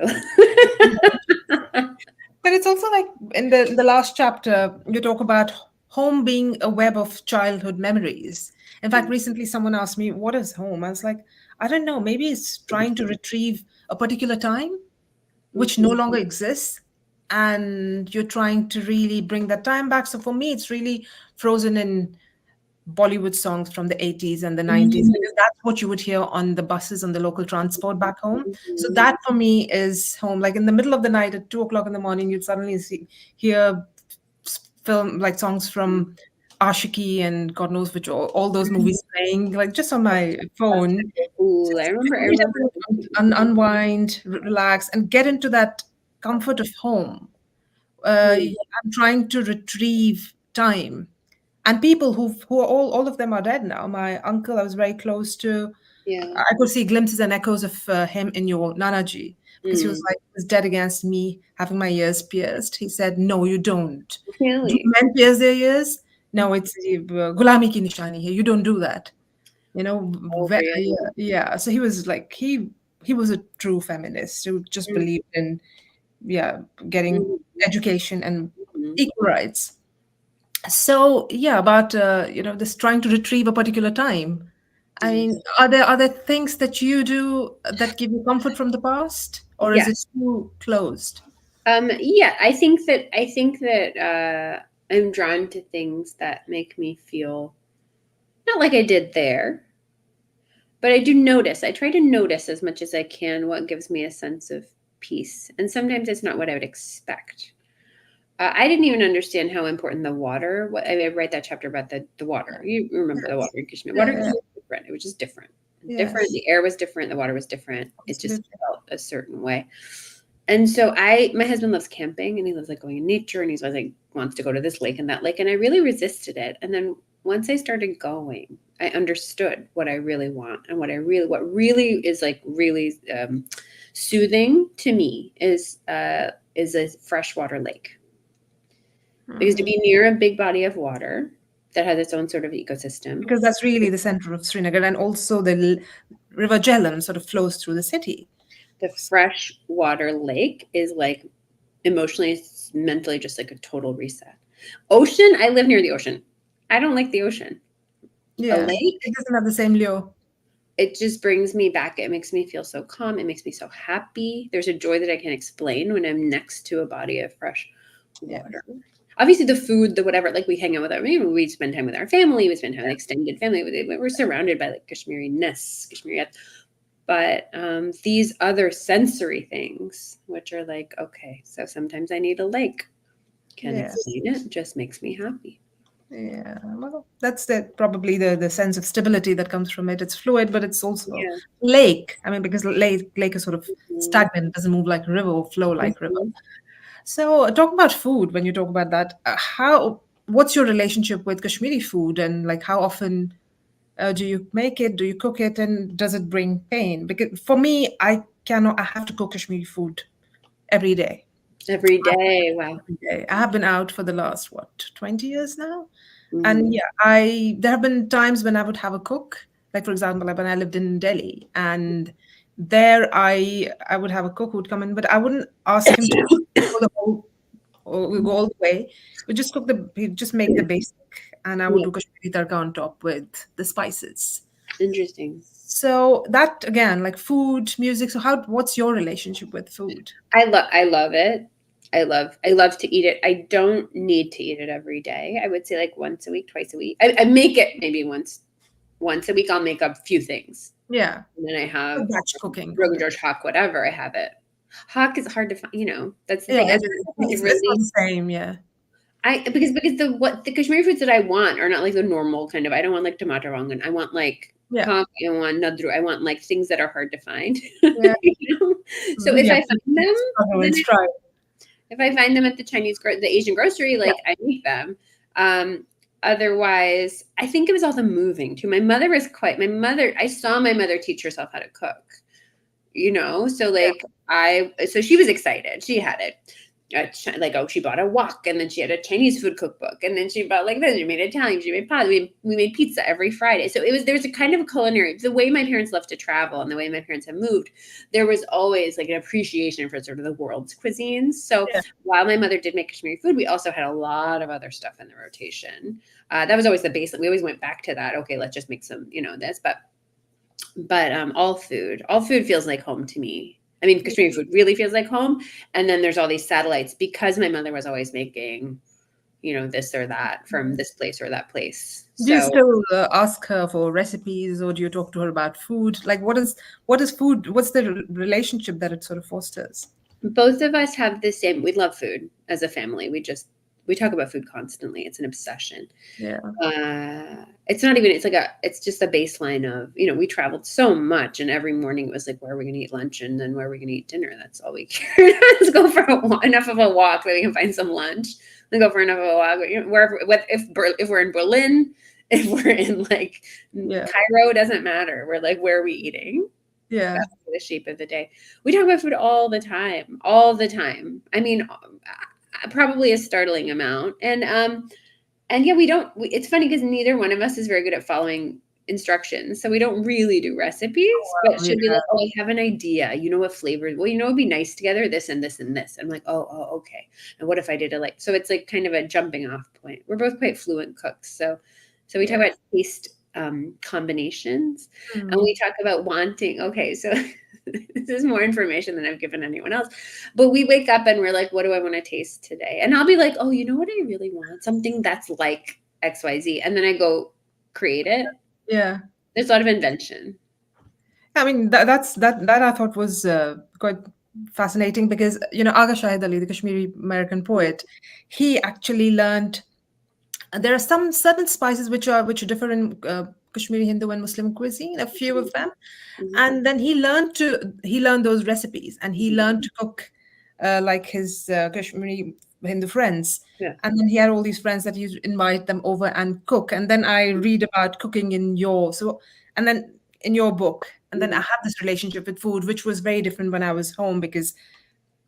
But it's also like in the last chapter, you talk about home being a web of childhood memories. In fact, recently someone asked me, what is home? I was like, I don't know. Maybe it's trying to retrieve a particular time which no longer exists. And you're trying to really bring that time back. So for me, it's really frozen in Bollywood songs from the 80s and the 90s, because that's what you would hear on the buses on the local transport back home. So that for me is home. Like in the middle of the night at 2 o'clock in the morning, you'd suddenly hear film like songs from Ashiki and God knows which, all those movies playing like just on my phone. Cool. I remember. Unwind, relax, and get into that comfort of home. I'm trying to retrieve time. And people who are all of them are dead now. My uncle, I was very close to. Yeah. I could see glimpses and echoes of him in your Nanaji, because he was like, he was dead against me having my ears pierced. He said, "No, you don't. Really? Do men pierce their ears? No, it's gulami ki nishani here. You don't do that." Really? Yeah. So he was like he was a true feminist who just believed in getting education and equal rights. So about this trying to retrieve a particular time. I mean, are there things that you do that give you comfort from the past, or is it too closed? Yeah, I think that I'm drawn to things that make me feel not like I did there, but I do notice. I try to notice as much as I can what gives me a sense of peace, and sometimes it's not what I would expect. I didn't even understand how important the water. I read that chapter about the water. You remember the water in Kashmir? Water was different. It was just different. Different. The air was different. The water was different. It just felt a certain way. And so my husband loves camping and he loves like going in nature and he's always like wants to go to this lake and that lake. And I really resisted it. And then once I started going, I understood what I really want and what really is like really soothing to me is a freshwater lake. Because to be near a big body of water that has its own sort of ecosystem. Because that's really the center of Srinagar, and also the river Jhelum sort of flows through the city. the freshwater lake is like emotionally, mentally, just like a total reset. Ocean, I live near the ocean. I don't like the ocean. A Yeah, lake, it doesn't have the same lure. it just brings me back. It makes me feel so calm. It makes me so happy. There's a joy that I can't explain when I'm next to a body of fresh Yeah. water. Obviously, the food, the whatever, like we hang out with our, we spend time with our family, we spend time with extended family. We're surrounded by like Kashmiri-ness, Kashmiriyat. But these other sensory things, which are like, okay, so sometimes I need a lake. Can't Yeah. explain it, just makes me happy. Yeah, well, that's probably the sense of stability that comes from it. It's fluid, but it's also Yeah. lake. I mean, because lake is sort of Mhm. stagnant, doesn't move like a river or flow like river. Mhm. So, talk about food. When you talk about that, what's your relationship with Kashmiri food, and like how often do you make it? Do you cook it, and does it bring pain? Because for me, I have to cook Kashmiri food every day. Every day. Wow. Every day. I have been out for the last 20 years now. And Mhm. yeah, there have been times when I would have a cook, like for example, like when I lived in Delhi, and there I would have a cook who would come in, but I wouldn't ask him to go the whole or go all the way. He'd just make the basic, and I would Yeah. do Kashmiri tarka on top with the spices. Interesting. So that again, like food, music. So what's your relationship with food? I love it. I love to eat it. I don't need to eat it every day. I would say like once a week, twice a week. I make it maybe once a week. I'll make a few things. Yeah, And then I have batch cooking. Rogan George Hawk, whatever. I have it. Hawk is hard to find. That's the Yeah, thing. I it's not the same. Yeah. because the Kashmiri foods that I want are not like the normal kind of. I don't want like tomato rangan. I want like Yeah. hawk. I want nadru. I want like things that are hard to find. Yeah. So if Yeah, I find them, then and strive. if I find them at the Asian grocery, like I make them. Otherwise, I think it was all the moving too. I saw my mother teach herself how to cook. So like so she was excited. She had it. She bought a wok, and then she had a Chinese food cookbook, and then she bought like this. She made Italian. She made pasta. We made pizza every Friday. So there's a kind of culinary. The way my parents love to travel, and the way my parents have moved, there was always like an appreciation for sort of the world's cuisines. So while my mother did make Kashmiri food, we also had a lot of other stuff in the rotation. That was always the baseline. We always went back to that. Okay, let's just make some, this, but all food feels like home to me. I mean, Kashmiri food really feels like home. And then there's all these satellites because my mother was always making, this or that from this place or that place. Do you So still ask her for recipes, or do you talk to her about food? Like, what is food? What's the relationship that it sort of fosters? both of us have the same. We love food as a family. We talk about food constantly. It's an obsession. Yeah. It's not even, it's just a baseline of, we traveled so much, and every morning it was like, where are we going to eat lunch? And then where are we going to eat dinner? That's all we care. Let's go for enough of a walk that we can find some lunch. Let's go for enough of a walk. Wherever, if we're in Berlin, if we're in like Cairo, it doesn't matter. We're like, where are we eating? Yeah. That's the shape of the day. We talk about food all the time. I mean, probably a startling amount. And yeah, it's funny because neither one of us is very good at following instructions. So we don't really do recipes, but she'll be like, oh, I have an idea. What flavor? Well, it'd be nice together, this and this and this. I'm like, oh, okay. And what if I did it so it's like kind of a jumping off point. We're both quite fluent cooks. So we talk about taste combinations, and we talk about wanting. Okay, so this is more information than I've given anyone else. But we wake up and we're like, what do I want to taste today? And I'll be like, oh, you know what I really want? Something that's like XYZ. And then I go create it. Yeah. There's a lot of invention. I mean, that I thought was quite fascinating because, Agha Shahid Ali, the Kashmiri American poet, he actually learned there are some certain spices which differ in Kashmiri Hindu and Muslim cuisine, a few of them. And then he learned those recipes, and he learned to cook like his Kashmiri Hindu friends. Yeah. And then he had all these friends that he invite them over and cook. And then I read about cooking in your book. And then I have this relationship with food, which was very different when I was home, because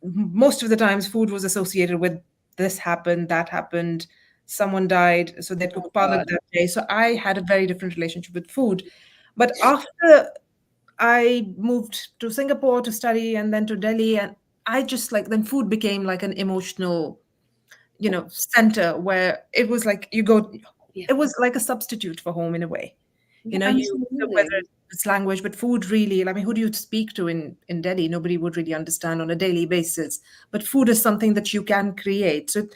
most of the times food was associated with this happened, that happened, someone died, so they'd cook palak that day. So I had a very different relationship with food. But after I moved to Singapore to study and then to Delhi, and I just like then food became like an emotional, center where it was like you go, Yeah, it was like a substitute for home in a way. yeah, Whether absolutely. it's language, but food really, I mean, who do you speak to in Delhi? Nobody would really understand on a daily basis. But food is something that you can create. So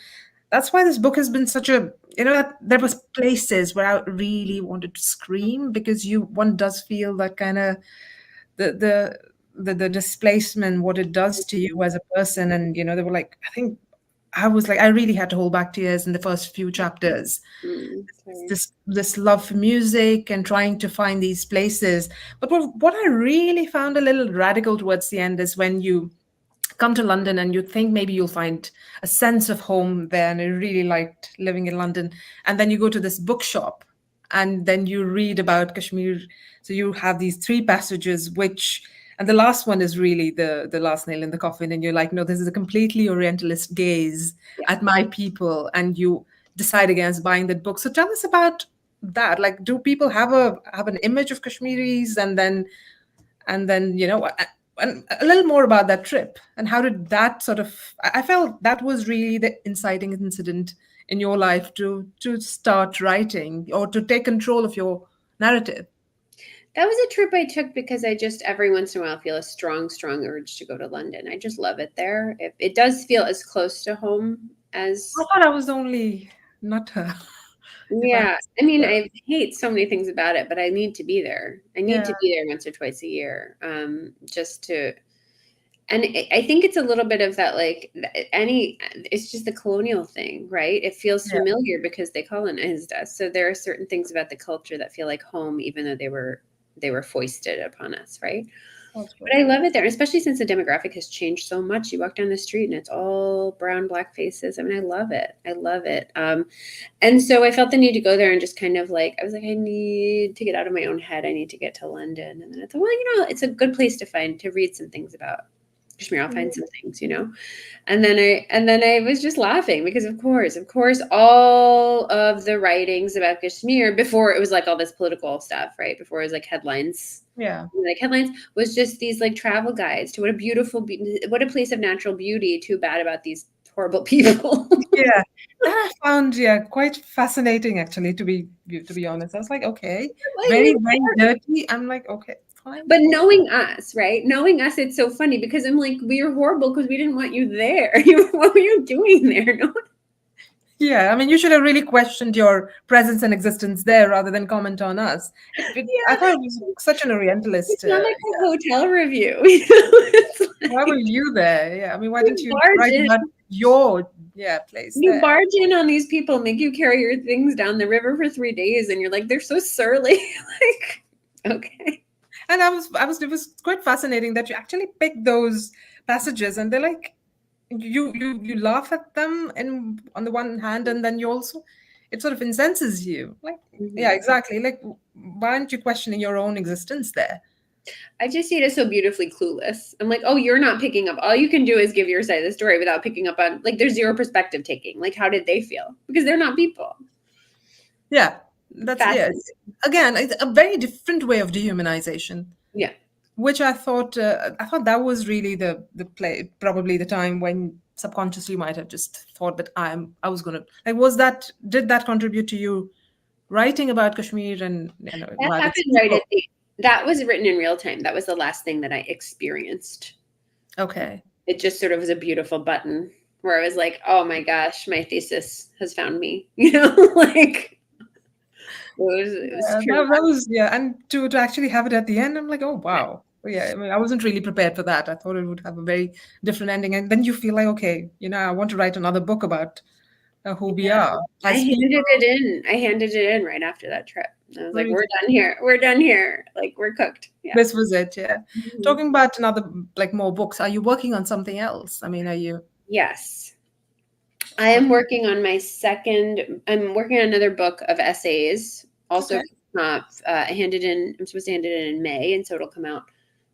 that's why this book has been such a, that there was places where I really wanted to scream because one does feel that kind of the the the displacement, what it does to you as a person. And they were like, I think I was like, I really had to hold back tears in the first few chapters. Sorry. This love for music and trying to find these places. But what I really found a little radical towards the end is when you come to London and you think maybe you'll find a sense of home there, and I really liked living in London. And then you go to this bookshop and then you read about Kashmir. So you have these three passages, and the last one is really the last nail in the coffin. And you're like, no, this is a completely Orientalist gaze Yeah. at my people. And you decide against buying that book. So tell us about that. Like, do people have an image of Kashmiris, and then and a little more about that trip and how did that sort of, I felt that was really the inciting incident in your life to start writing or to take control of your narrative. That was a trip I took because I just every once in a while feel a strong, strong urge to go to London. I just love it there. It does feel as close to home I as. thought I was the only nutter. If I Yeah. I mean, yeah, I hate so many things about it, but I need to be there. I need yeah, to be there once or twice a year, just to. And I think it's a little bit of that, like it's just the colonial thing, right? It feels yeah. familiar because they colonized us. So there are certain things about the culture that feel like home, even though they were foisted upon us, right? That's But true. I love it there, especially since the demographic has changed so much. You walk down the street and it's all brown, black faces. I mean, I love it. I love it. And so I felt the need to go there and just kind of like, I was like, I need to get out of my own head. I need to get to London. And then I thought, well, it's a good place to read some things about Kashmir. I'll find some things. And then I was just laughing because of course, all of the writings about Kashmir before it was like all this political stuff, right? Before it was like headlines, Yeah. was just these like travel guides to what a place of natural beauty. Too bad about these horrible people. Yeah. That I found, quite fascinating actually, to be honest. I was like, okay, very, very dirty. I'm like, okay, fine. But knowing us, right? Knowing us, it's so funny because I'm like, we were horrible because we didn't want you there. What were you doing there? No, Yeah, I mean, you should have really questioned your presence and existence there rather than comment on us. I yeah, thought it was such an Orientalist. it's not like a hotel review. It's Why were like you there? Yeah, I mean, why didn't you you barge write in, about your place you there? barge in on these people, make you carry your things down the river for 3 days, and you're like, they're so surly. Like, okay. And it was quite fascinating that you actually picked those passages, and they're like, you laugh at them, and on the one hand, and then you also, it sort of incenses you. Like, yeah, Mhm. exactly. Like, why aren't you questioning your own existence there? I just see it as so beautifully clueless. I'm like, oh, you're not picking up. All you can do is give your side of the story without picking up on, like, there's zero perspective taking. Like, how did they feel? Because they're not people. Yeah, that's, Fascinating. again, it's a very different way of dehumanization, Yeah. which I thought that was really the play, probably the time when subconsciously you might have just thought that I was gonna, like, did that contribute to you writing about Kashmir and That about its happened right at people? that was written in real time. That was the last thing that I experienced. Okay. It just sort of was a beautiful button where I was like, oh my gosh, my thesis has found me. Like it was Yeah, pure that was, and to actually have it at the end, I'm like, oh wow. Yeah, I mean, I wasn't really prepared for that. I thought it would have a very different ending, and then you feel like, okay, I want to write another book about who we yeah. are I as people. handed it in. I handed it in right after that trip. I was like, Really, we're done here. We're done here. Like we're cooked. Yeah. this was it. Yeah. Mhm. Talking about another, like, more books. Are you working on something else? I mean, are you? Yes. I am working on I'm working on another book of essays. Also, Okay. I'm supposed to hand it in May, and so it'll come out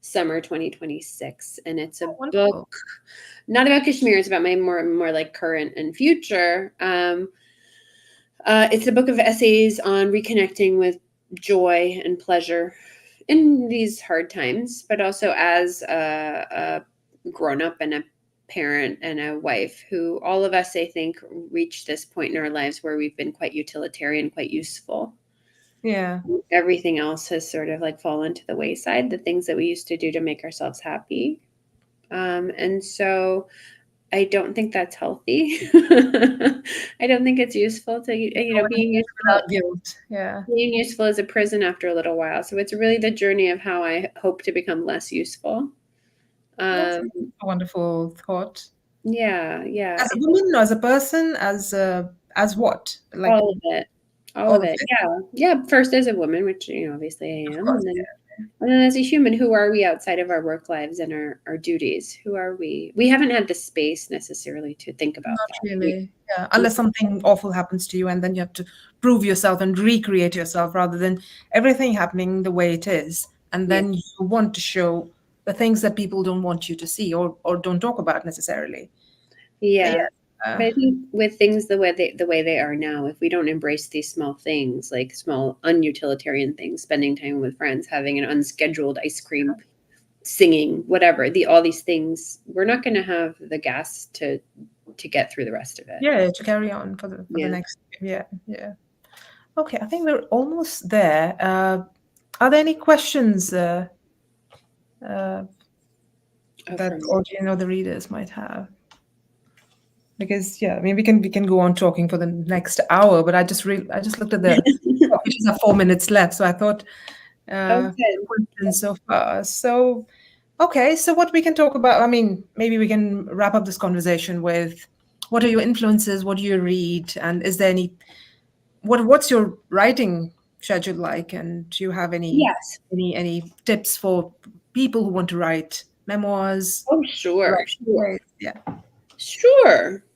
summer 2026. And it's a Oh, book wonderful. not about Kashmir, it's about my more like current and future. It's a book of essays on reconnecting with joy and pleasure in these hard times, but also as a grown up and a parent and a wife who all of us, I think, reached this point in our lives where we've been quite utilitarian, quite useful. Yeah. Everything else has sort of like fallen to the wayside, the things that we used to do to make ourselves happy. And so I don't think that's healthy. I don't think it's useful to, being useful. Without guilt. Yeah. Being useful is a prison after a little while. So it's really the journey of how I hope to become less useful. That's a wonderful thought. Yeah. As a woman, as a person, as what? Like All of it. All of it. Yeah. Yeah. First as a woman, which, obviously I am. course, And then as a human, who are we outside of our work lives and our duties? Who are we? We haven't had the space necessarily to think about not that. really. Yeah. Unless something awful happens to you and then you have to prove yourself and recreate yourself rather than everything happening the way it is. And then you want to show the things that people don't want you to see or don't talk about necessarily. Yeah. But I think with things the way they are now, if we don't embrace these small things, like small unutilitarian things, spending time with friends, having an unscheduled ice cream, singing, whatever, all these things, we're not going to have the gas to get through the rest of it. Yeah, to carry on for the next. Yeah. Okay, I think we're almost there. Are there any questions that the readers might have? Because we can go on talking for the next hour, but I just looked at the clock, which is 4 minutes left, so I thought questions so far. So okay, so what we can talk about, maybe we can wrap up this conversation with what are your influences, what do you read, and is there what's your writing schedule like, and do you have any tips for people who want to write memoirs? Oh, sure. Yeah.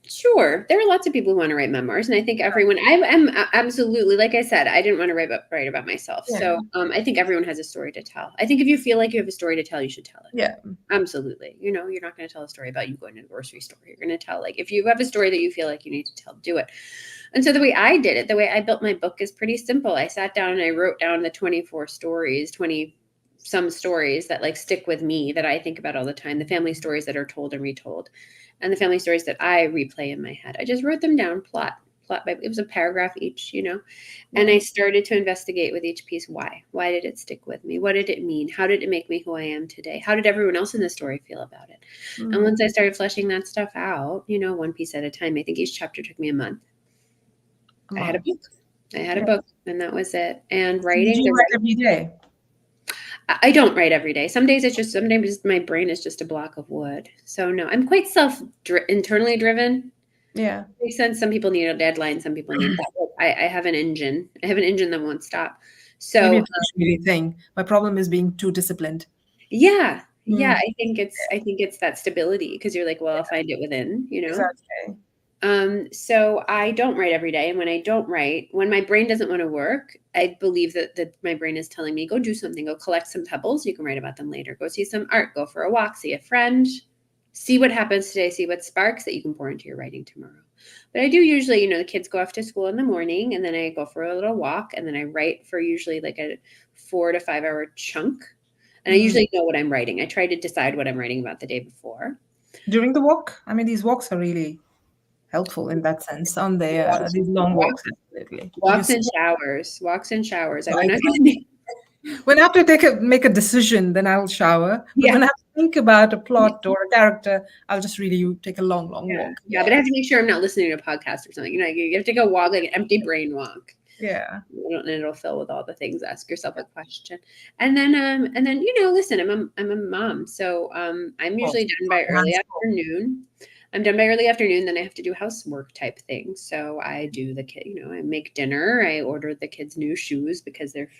Sure. There are lots of people who want to write memoirs, and I think everyone. I'm absolutely, like I said, I didn't want to write about myself. Yeah. So I think everyone has a story to tell. I think if you feel like you have a story to tell, you should tell it. Yeah, absolutely. You're not going to tell a story about you going to the grocery store. You're going to tell, like, if you have a story that you feel like you need to tell, do it. And so the way I did it, the way I built my book is pretty simple. I sat down and I wrote down the 24 stories, 20 some stories that like stick with me that I think about all the time, the family stories that are told and retold, and the family stories that I replay in my head. I just wrote them down, plot by, it was a paragraph each, and I started to investigate with each piece. Why did it stick with me? What did it mean? How did it make me who I am today? How did everyone else in the story feel about it? And once I started fleshing that stuff out, one piece at a time, I think each chapter took me a month. I had a book and that was it. And writing. Did you write every day? I don't write every day. Some days sometimes my brain is just a block of wood. So no, I'm quite internally driven. Yeah. Makes sense. Some people need a deadline. Some people need that. I have an engine. I have an engine that won't stop. So maybe it's a thing. My problem is being too disciplined. Yeah. I think it's that stability because you're like, well, I'll find it within, Exactly. So I don't write every day. And when I don't write, when my brain doesn't want to work, I believe that my brain is telling me, go do something, go collect some pebbles. You can write about them later. Go see some art, go for a walk, see a friend, see what happens today, see what sparks that you can pour into your writing tomorrow. But I do usually, the kids go off to school in the morning and then I go for a little walk and then I write for usually like a 4 to 5 hour chunk. And I usually know what I'm writing. I try to decide what I'm writing about the day before. During the walk? These walks are really helpful in that sense, aren't they? These long walks. Walks and showers. When I have to make a decision, then I'll shower. But when I have to think about a plot or a character, I'll just really take a long walk. Yeah, but I have to make sure I'm not listening to a podcast or something. You have to go walk, like an empty brain walk. Yeah. And it'll fill with all the things. Ask yourself a question. And then listen, I'm a mom. So I'm usually done by early afternoon. I'm done by early afternoon, then I have to do housework type things. So I do I make dinner. I order the kids new shoes because their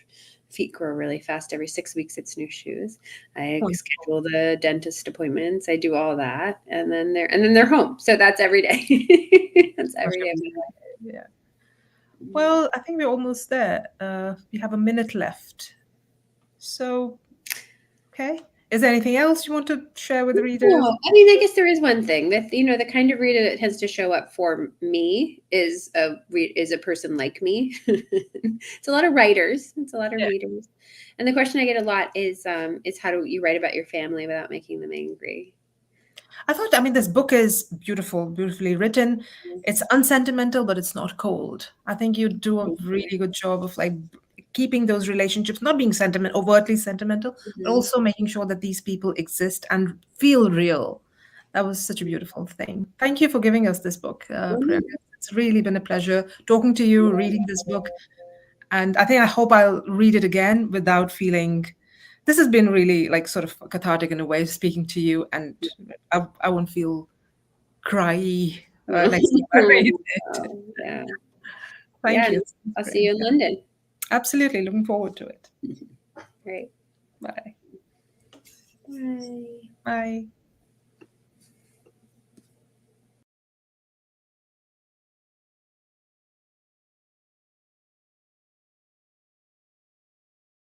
feet grow really fast. Every 6 weeks, it's new shoes. I schedule the dentist appointments. I do all that, and then they're home. So that's every day. That's every day. Yeah. Well, I think we're almost there. We have a minute left. So, okay. Is there anything else you want to share with the readers? No, I mean, I guess there is one thing that the kind of reader that tends to show up for me is a person like me. It's a lot of writers. It's a lot of readers, and the question I get a lot is how do you write about your family without making them angry? I mean, this book is beautifully written. It's unsentimental, but it's not cold. I think you do a really good job of like keeping those relationships, not being overtly sentimental, but also making sure that these people exist and feel real. That was such a beautiful thing. Thank you for giving us this book, Priyanka. It's really been a pleasure talking to you, reading this book. And I hope I'll read it again without feeling. This has been really like sort of cathartic in a way, speaking to you, and I won't feel cryy next time I read it. Yeah. Thank you. I'll see you in London. Absolutely. Looking forward to it. Great. Bye. Bye. Bye.